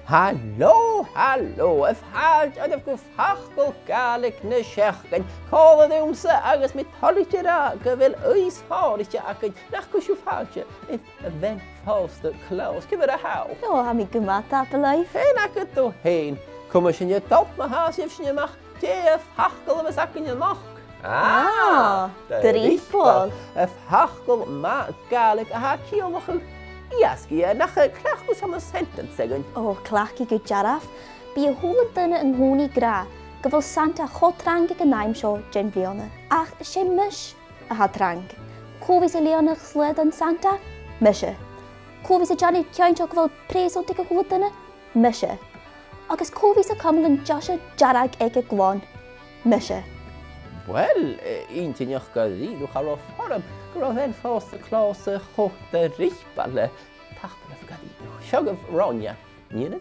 Hallo, hallo, fhaid oedd go Facal Gàidhlig na Seachdain, cóla dúmsa agus mi tollite ra gyfil oes hórite ac nach gwysio fhaidje in a ven fásta clós, gyfer a haw. O, ha mi gymata belaif. Hen ac ydw hen, cwmw sy'n yw dop ma has yw sy'n yw mach, te y Facal yma sac yn yw mach. Dripeil. Y Facal ma Gaelic a ha cio mach yw. Iasgi, nach clach go sam sentence segin. O, clach I go jaraf. Bi a húlan dyna yn húni gra, gyfal Santa chotrang ag a naim sio gen fiona. Ach, sé mis a ha trang. Cofis a leonach sled an Santa? Mishe. Cofis a Johnny Ciain sio gyfal preso dig a húlan dyna? Mishe. Agus cofis a cymlan Joshua jarag ag a glon? Mishe. Wel, un ti'n yw'ch gyda'i, dwi'n charo ffordd, gyda'n fe'n ffos y clos y chwt y Dripeil, tach bydd y gyda'i. Siog y Ronia, ni'n y